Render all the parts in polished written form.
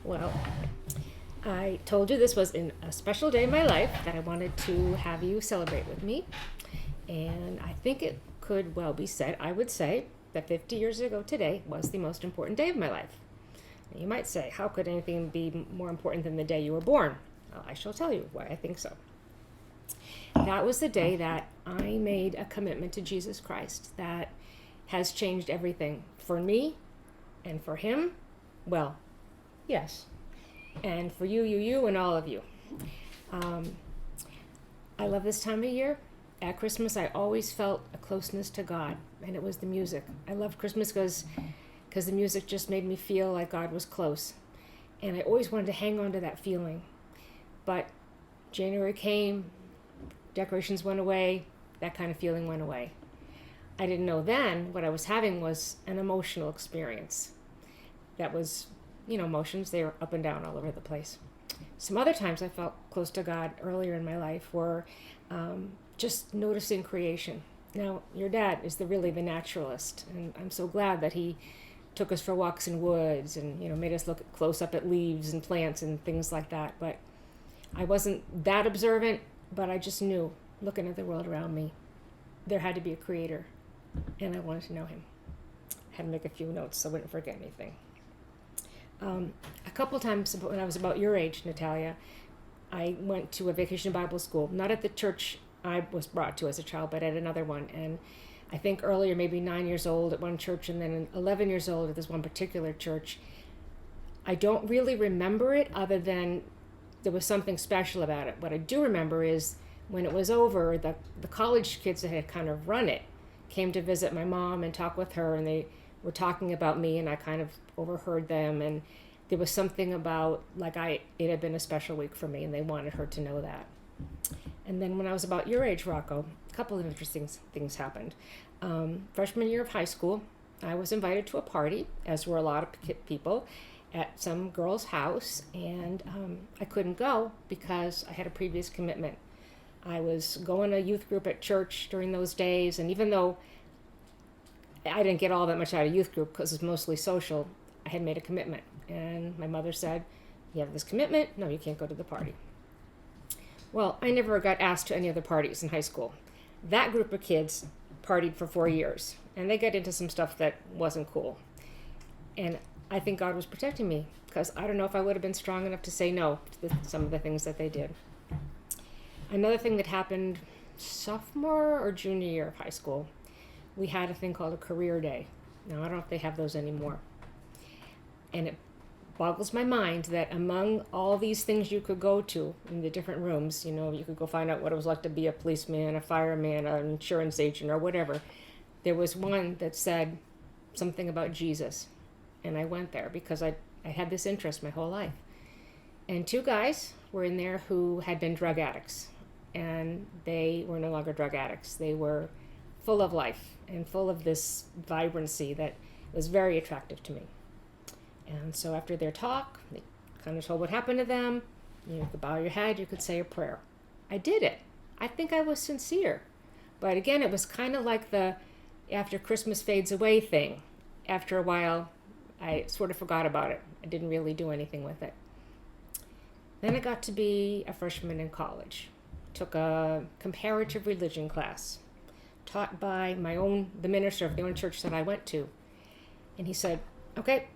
Well, I told you this was a special day in my life that I wanted to have you celebrate with me. And I think it could well be said, I would say, that 50 years ago today was the most important day of my life. Now, you might say, how could anything be more important than the day you were born? Well, I shall tell you why I think so. That was the day that I made a commitment to Jesus Christ that has changed everything for me and for him. Well, yes. And for you, and all of you. Um, I love this time of year. At Christmas, I always felt a closeness to God, and it was the music. I loved Christmas because the music just made me feel like God was close. And I always wanted to hang on to that feeling. But January came, decorations went away, that kind of feeling went away. I didn't know then what I was having was an emotional experience. That was, emotions, they were up and down all over the place. Some other times I felt close to God earlier in my life were just noticing creation. Now, your dad is really the naturalist, and I'm so glad that he took us for walks in woods and, made us look close up at leaves and plants and things like that. But I wasn't that observant, but I just knew, looking at the world around me, there had to be a creator, and I wanted to know him. I had to make a few notes so I wouldn't forget anything. A couple times when I was about your age, Natalia, I went to a vacation Bible school, not at the church I was brought to as a child, but at another one. And I think earlier, maybe 9 years old at one church, and then 11 years old at this one particular church. I don't really remember it other than there was something special about it. What I do remember is when it was over, the college kids that had kind of run it came to visit my mom and talk with her, and they were talking about me, and I kind of overheard them, and there was something about it had been a special week for me, and they wanted her to know that. And then when I was about your age, Rocco, a couple of interesting things happened. Freshman year of high school, I was invited to a party, as were a lot of people, at some girl's house, and I couldn't go because I had a previous commitment. I was going to a youth group at church during those days, and even though I didn't get all that much out of youth group because it's mostly social, I had made a commitment. And my mother said, you have this commitment, no, you can't go to the party. Well, I never got asked to any other parties in high school. That group of kids partied for 4 years, and they got into some stuff that wasn't cool. And I think God was protecting me, because I don't know if I would have been strong enough to say no to some of the things that they did. Another thing that happened sophomore or junior year of high school, we had a thing called a career day. Now, I don't know if they have those anymore. And it boggles my mind that among all these things you could go to in the different rooms, you could go find out what it was like to be a policeman, a fireman, an insurance agent, or whatever. There was one that said something about Jesus. And I went there because I had this interest my whole life. And two guys were in there who had been drug addicts. And they were no longer drug addicts. They were full of life and full of this vibrancy that was very attractive to me. And so after their talk, they kind of told what happened to them. You could bow your head, you could say a prayer. I did it. I think I was sincere. But again, it was kind of like the after Christmas fades away thing. After a while, I sort of forgot about it. I didn't really do anything with it. Then I got to be a freshman in college. Took a comparative religion class taught by the minister of the own church that I went to. And he said, okay,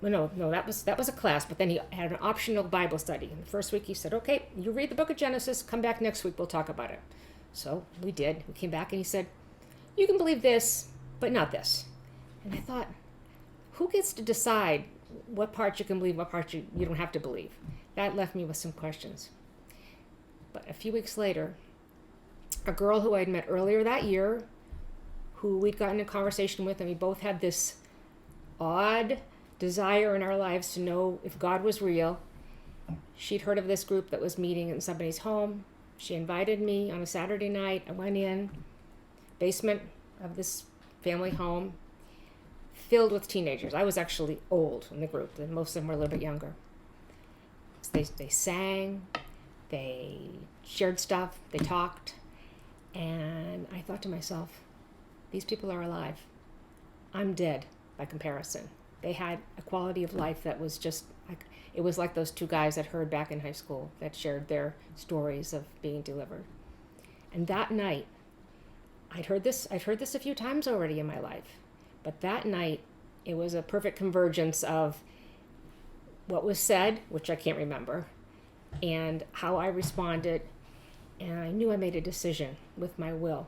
well, no, that was a class, but then he had an optional Bible study. And the first week he said, okay, you read the book of Genesis, come back next week, we'll talk about it. So we did. We came back and he said, you can believe this, but not this. And I thought, who gets to decide what part you can believe, what part you don't have to believe? That left me with some questions. But a few weeks later, a girl who I'd met earlier that year, who we'd gotten in a conversation with, and we both had this odd desire in our lives to know if God was real. She'd heard of this group that was meeting in somebody's home. She invited me on a Saturday night. I went in, basement of this family home, filled with teenagers. I was actually old in the group, and most of them were a little bit younger. They sang, they shared stuff, they talked, and I thought to myself, these people are alive. I'm dead by comparison. They had a quality of life that was just like, it was like those two guys that heard back in high school that shared their stories of being delivered. And that night, I'd heard this a few times already in my life, but that night it was a perfect convergence of what was said, which I can't remember, and how I responded, and I knew I made a decision with my will.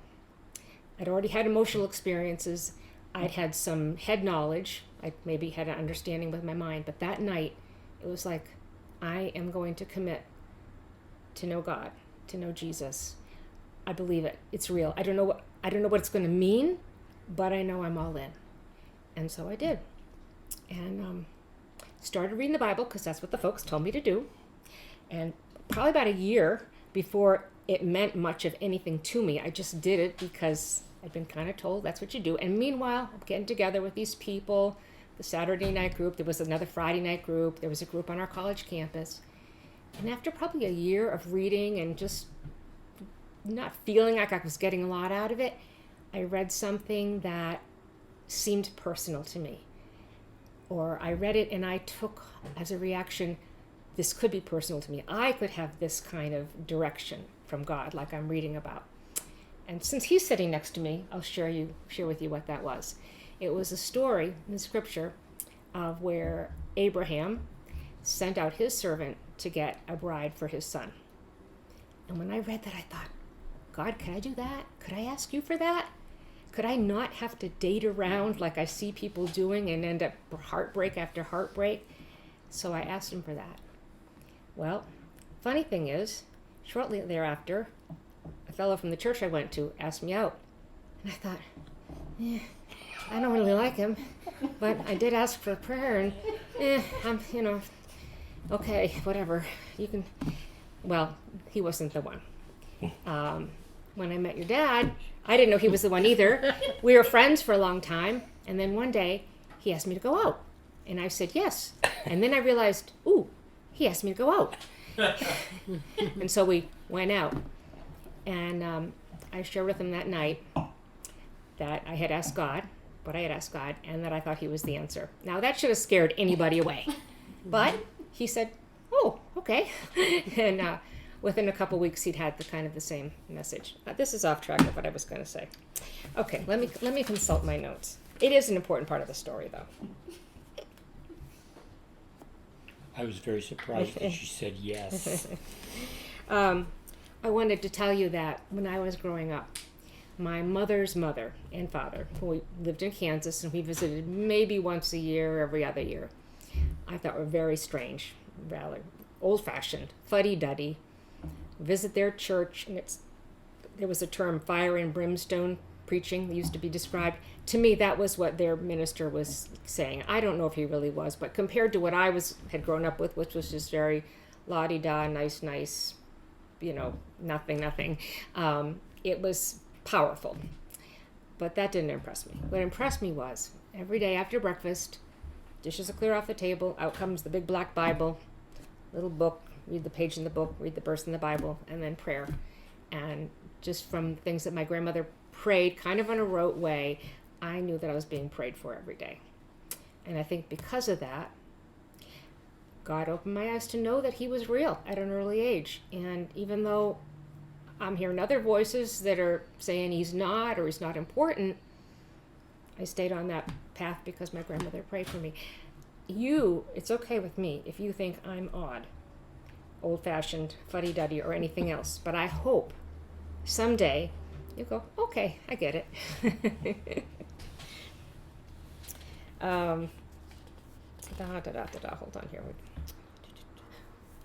I'd already had emotional experiences. I'd had some head knowledge. I maybe had an understanding with my mind, but that night it was like, I am going to commit to know God, to know Jesus. I believe it. It's real. I don't know what it's going to mean, but I know I'm all in. And so I did. And started reading the Bible because that's what the folks told me to do. And probably about a year before it meant much of anything to me, I just did it because I'd been kind of told that's what you do. And meanwhile, I'm getting together with these people, the Saturday night group. There was another Friday night group. There was a group on our college campus. And after probably a year of reading and just not feeling like I was getting a lot out of it, I read something that seemed personal to me. Or I read it and I took as a reaction, this could be personal to me. I could have this kind of direction from God, like I'm reading about. And since he's sitting next to me, I'll share with you what that was. It was a story in the scripture of where Abraham sent out his servant to get a bride for his son. And when I read that, I thought, God, could I do that? Could I ask you for that? Could I not have to date around like I see people doing and end up heartbreak after heartbreak? So I asked him for that. Well, funny thing is, shortly thereafter, a fellow from the church I went to asked me out. And I thought, I don't really like him, but I did ask for a prayer, and I'm, okay, whatever. You can, well, he wasn't the one. When I met your dad, I didn't know he was the one either. We were friends for a long time, and then one day he asked me to go out, and I said yes. And then I realized, he asked me to go out. And so we went out, and I shared with him that night that I had asked God, and that I thought he was the answer. Now that should have scared anybody away, but he said, "Oh, okay," and within a couple weeks he'd had the same message. This is off track of what I was going to say. Okay, let me consult my notes. It is an important part of the story, though. I was very surprised that she said yes. I wanted to tell you that when I was growing up, my mother's mother and father, who lived in Kansas, and we visited maybe once a year, every other year, I thought were very strange, rather old-fashioned, fuddy-duddy. Visit their church, and there was a term, fire and brimstone preaching, that used to be described. To me, that was what their minister was saying. I don't know if he really was, but compared to what I had grown up with, which was just very la-di-da, nice, nothing. It was powerful. But that didn't impress me. What impressed me was, every day after breakfast, dishes are clear off the table, out comes the big black Bible, little book, read the page in the book, read the verse in the Bible, and then prayer. And just from things that my grandmother prayed kind of in a rote way, I knew that I was being prayed for every day. And I think because of that, God opened my eyes to know that he was real at an early age. And even though I'm hearing other voices that are saying he's not or he's not important, I stayed on that path because my grandmother prayed for me. It's okay with me if you think I'm odd, old-fashioned, fuddy-duddy, or anything else. But I hope someday you go, okay, I get it. Hold on here.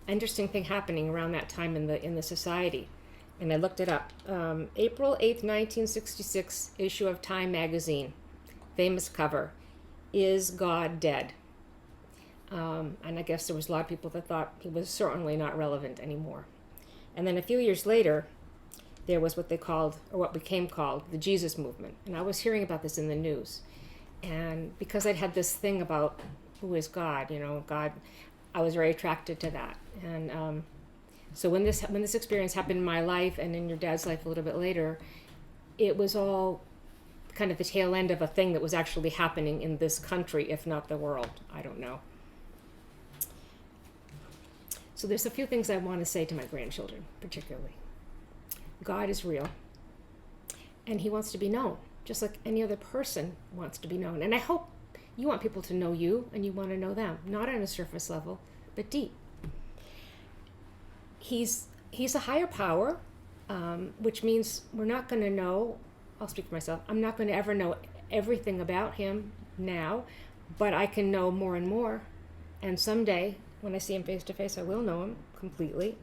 Interesting thing happening around that time in the society, and I looked it up. April 8th, 1966 issue of Time magazine, famous cover, "Is God Dead?" And I guess there was a lot of people that thought he was certainly not relevant anymore. And then a few years later, there was what became called the Jesus movement. And I was hearing about this in the news. And because I'd had this thing about who is God, God, I was very attracted to that. And so when this experience happened in my life and in your dad's life a little bit later, it was all kind of the tail end of a thing that was actually happening in this country, if not the world. I don't know. So there's a few things I want to say to my grandchildren, particularly. God is real, and he wants to be known, just like any other person wants to be known. And I hope you want people to know you, and you want to know them, not on a surface level, but deep. He's a higher power, which means we're not going to know, I'll speak for myself, I'm not going to ever know everything about him now, but I can know more and more. And someday, when I see him face to face, I will know him completely.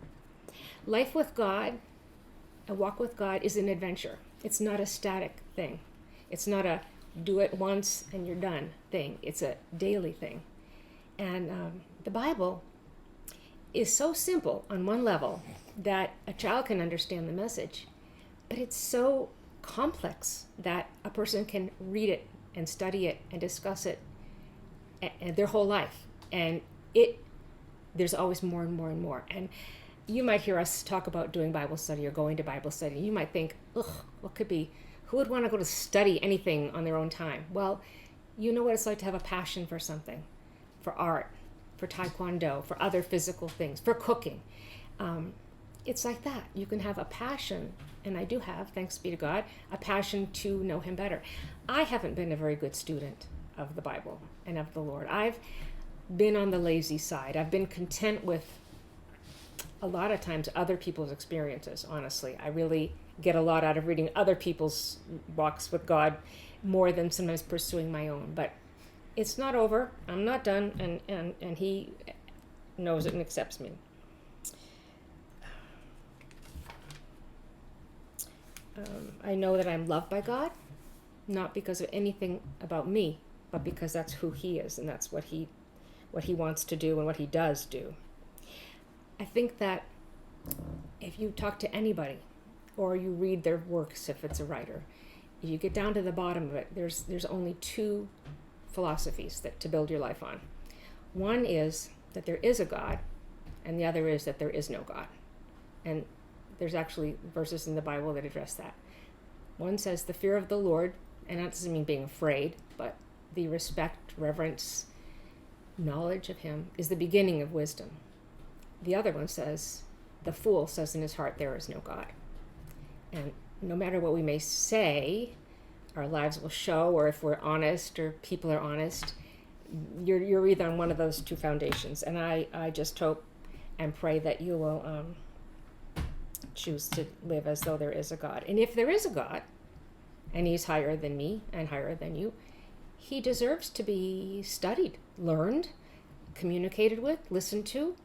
Life with God, a walk with God, is an adventure. It's not a static thing. It's not a do it once and you're done thing. It's a daily thing. And the Bible is so simple on one level that a child can understand the message, but it's so complex that a person can read it and study it and discuss it and their whole life. And there's always more and more and more. And you might hear us talk about doing Bible study or going to Bible study. You might think, ugh, what could be, who would want to go to study anything on their own time? Well, you know what it's like to have a passion for something, for art, for taekwondo, for other physical things, for cooking. It's like that. You can have a passion, and I do have, thanks be to God, a passion to know him better. I haven't been a very good student of the Bible and of the Lord. I've been on the lazy side. I've been content with a lot of times other people's experiences, honestly. I really get a lot out of reading other people's walks with God more than sometimes pursuing my own. But it's not over. I'm not done, and he knows it and accepts me. I know that I'm loved by God, not because of anything about me, but because that's who he is, and that's what he wants to do and what he does do. I think that if you talk to anybody, or you read their works if it's a writer, if you get down to the bottom of it, there's only two philosophies to build your life on. One is that there is a God, and the other is that there is no God. And there's actually verses in the Bible that address that. One says the fear of the Lord, and that doesn't mean being afraid, but the respect, reverence, knowledge of him is the beginning of wisdom. The other one says, the fool says in his heart, there is no God. And no matter what we may say, our lives will show, or if we're honest or people are honest, you're either on one of those two foundations. And I just hope and pray that you will choose to live as though there is a God. And if there is a God, and he's higher than me and higher than you, he deserves to be studied, learned, communicated with, listened to,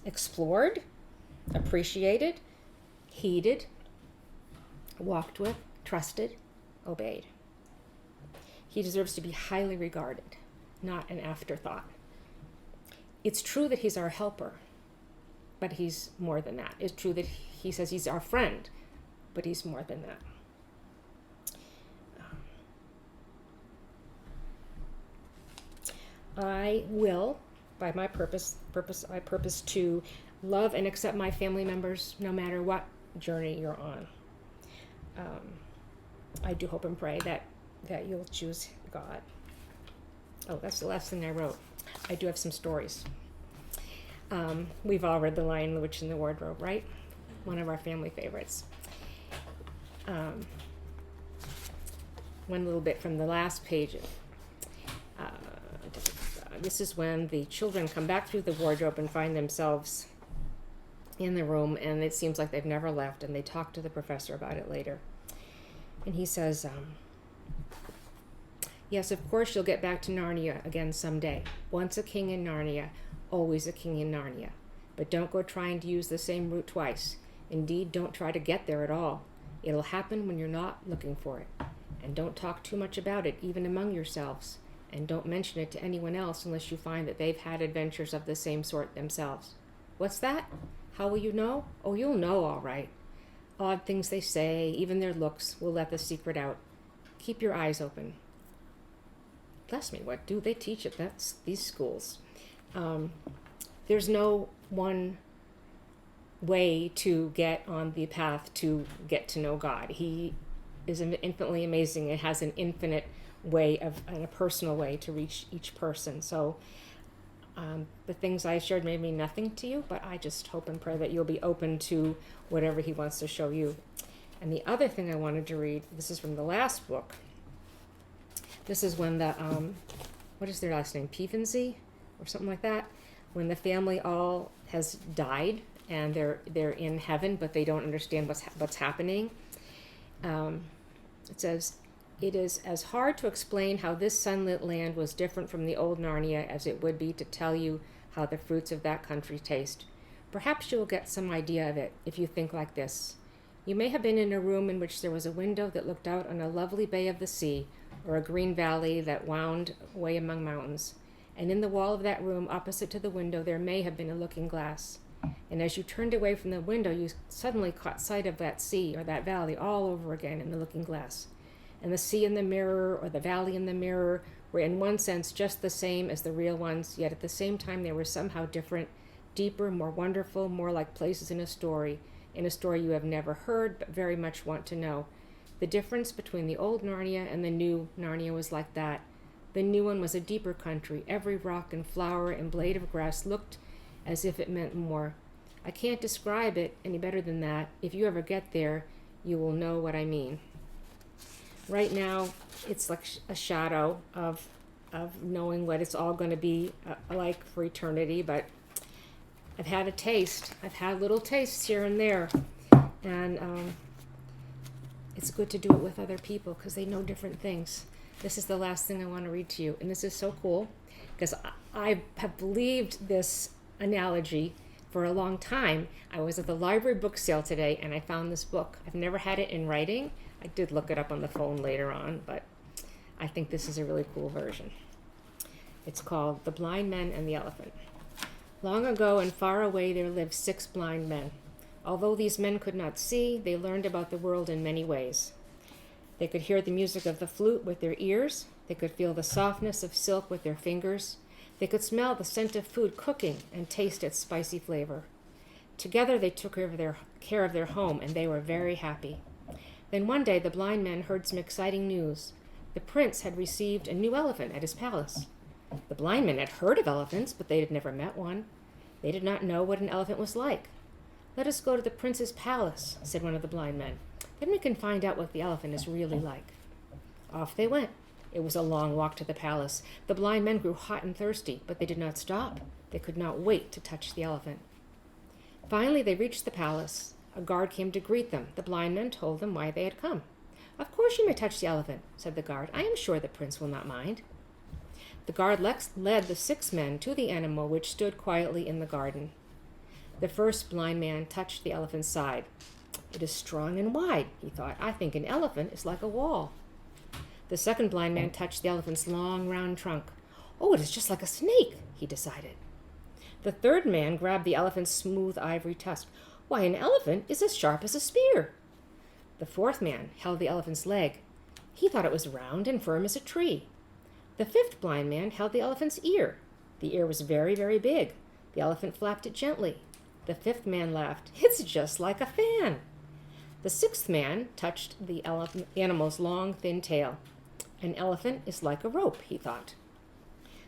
explored, appreciated, heeded, walked with, trusted, obeyed. He deserves to be highly regarded, not an afterthought. It's true that he's our helper, but he's more than that. It's true that he says he's our friend, but he's more than that. I will, by my purpose, I purpose to love and accept my family members no matter what journey you're on. I do hope and pray that you'll choose God. Oh, that's the last thing I wrote. I do have some stories. We've all read The Lion, the Witch, and the Wardrobe, right? One of our family favorites. One little bit from the last page. This is when the children come back through the wardrobe and find themselves in the room, and it seems like they've never left, and they talk to the professor about it later. And he says, yes, of course you'll get back to Narnia again someday. Once a king in Narnia, always a king in Narnia. But don't go trying to use the same route twice. Indeed, don't try to get there at all. It'll happen when you're not looking for it. And don't talk too much about it, even among yourselves. And don't mention it to anyone else unless you find that they've had adventures of the same sort themselves. What's that? How will you know? Oh, you'll know all right. Odd things they say, even their looks, will let the secret out. Keep your eyes open. Bless me, what do they teach at these schools? There's no one way to get on the path to get to know God. He is infinitely amazing. It has an infinite way and a personal way to reach each person. So the things I shared may mean nothing to you, but I just hope and pray that you'll be open to whatever he wants to show you. And the other thing I wanted to read, this is from the last book. This is when the, what is their last name? Pevensey or something like that? When the family all has died and they're in heaven, but they don't understand what's happening. It says, "It is as hard to explain how this sunlit land was different from the old Narnia as it would be to tell you how the fruits of that country taste. Perhaps you will get some idea of it if you think like this. You may have been in a room in which there was a window that looked out on a lovely bay of the sea, or a green valley that wound away among mountains. And in the wall of that room, opposite to the window, there may have been a looking glass. And as you turned away from the window, you suddenly caught sight of that sea or that valley all over again in the looking glass. And the sea in the mirror or the valley in the mirror were in one sense just the same as the real ones, yet at the same time they were somehow different, deeper, more wonderful, more like places in a story you have never heard but very much want to know. The difference between the old Narnia and the new Narnia was like that. The new one was a deeper country. Every rock and flower and blade of grass looked as if it meant more. I can't describe it any better than that. If you ever get there, you will know what I mean." Right now, it's like a shadow of knowing what it's all going to be like for eternity, but I've had a taste. I've had little tastes here and there, and it's good to do it with other people because they know different things. This is the last thing I want to read to you, and this is so cool because I have believed this analogy for a long time. I was at the library book sale today, and I found this book. I've never had it in writing. I did look it up on the phone later on, but I think this is a really cool version. It's called The Blind Men and the Elephant. Long ago and far away there lived 6 blind men. Although these men could not see, they learned about the world in many ways. They could hear the music of the flute with their ears. They could feel the softness of silk with their fingers. They could smell the scent of food cooking and taste its spicy flavor. Together they took care of their home, and they were very happy. Then one day the blind men heard some exciting news. The prince had received a new elephant at his palace. The blind men had heard of elephants, but they had never met one. They did not know what an elephant was like. "Let us go to the prince's palace," said one of the blind men. "Then we can find out what the elephant is really like." Off they went. It was a long walk to the palace. The blind men grew hot and thirsty, but they did not stop. They could not wait to touch the elephant. Finally, they reached the palace. A guard came to greet them. The blind men told them why they had come. "Of course you may touch the elephant," said the guard. "I am sure the prince will not mind." The guard led the 6 men to the animal, which stood quietly in the garden. The first blind man touched the elephant's side. "It is strong and wide," he thought. "I think an elephant is like a wall." The second blind man touched the elephant's long, round trunk. "Oh, it is just like a snake," he decided. The third man grabbed the elephant's smooth ivory tusk. "Why, an elephant is as sharp as a spear." The fourth man held the elephant's leg. He thought it was round and firm as a tree. The fifth blind man held the elephant's ear. The ear was very, very big. The elephant flapped it gently. The fifth man laughed. "It's just like a fan." The sixth man touched the animal's long, thin tail. "An elephant is like a rope," he thought.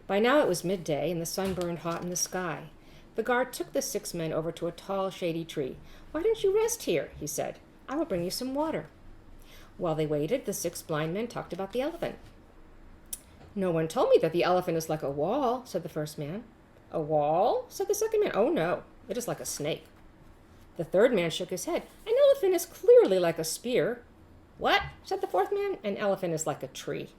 By now it was midday, and the sun burned hot in the sky. The guard took the 6 men over to a tall, shady tree. "Why don't you rest here?" he said. "I will bring you some water." While they waited, the 6 blind men talked about the elephant. "No one told me that the elephant is like a wall," said the first man. "A wall?" said the second man. "Oh, no, it is like a snake." The third man shook his head. "An elephant is clearly like a spear." "What?" said the fourth man. "An elephant is like a tree."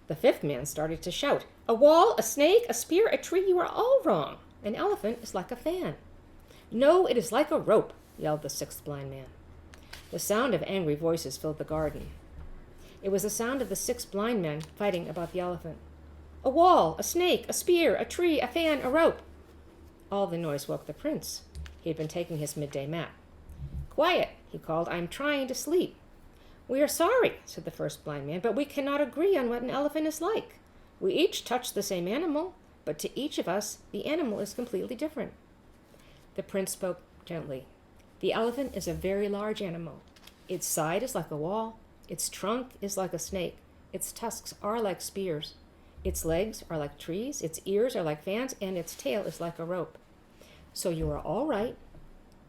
The fifth man started to shout. "A wall, a snake, a spear, a tree, you are all wrong. An elephant is like a fan." "No, it is like a rope," yelled the 6th blind man. The sound of angry voices filled the garden. It was the sound of the 6 blind men fighting about the elephant. "A wall, a snake, a spear, a tree, a fan, a rope." All the noise woke the prince. He had been taking his midday nap. "Quiet," he called. "I am trying to sleep." "We are sorry," said the first blind man, "but we cannot agree on what an elephant is like. We each touch the same animal, but to each of us, the animal is completely different." The prince spoke gently. "The elephant is a very large animal. Its side is like a wall. Its trunk is like a snake. Its tusks are like spears. Its legs are like trees. Its ears are like fans, and its tail is like a rope. So you are all right,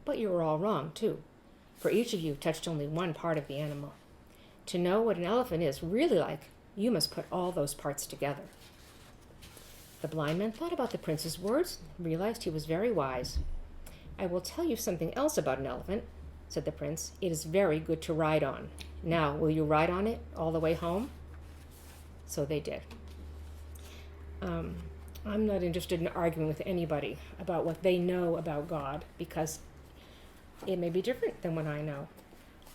but you are all wrong, too. For each of you touched only one part of the animal. To know what an elephant is really like, you must put all those parts together. The blind man thought about the prince's words and realized he was very wise. I will tell you something else about an elephant, said the prince. It is very good to ride on. Now, will you ride on it all the way home? So they did. I'm not interested in arguing with anybody about what they know about God, because it may be different than what I know.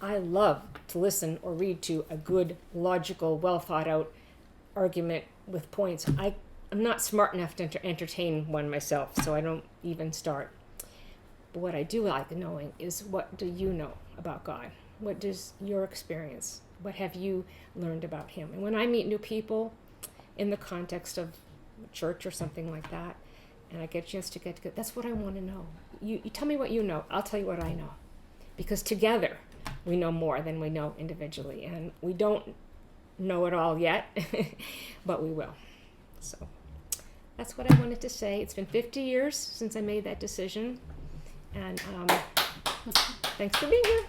I love to listen or read to a good, logical, well thought out argument with points. I'm not smart enough to entertain one myself, so I don't even start. But what I do like knowing is, what do you know about God? What does your experience? What have you learned about him? And when I meet new people in the context of church or something like that, and I get a chance to get that's what I want to know. You tell me what you know. I'll tell you what I know. Because together we know more than we know individually. And we don't know it all yet, but we will. So that's what I wanted to say. It's been 50 years since I made that decision. And thanks for being here.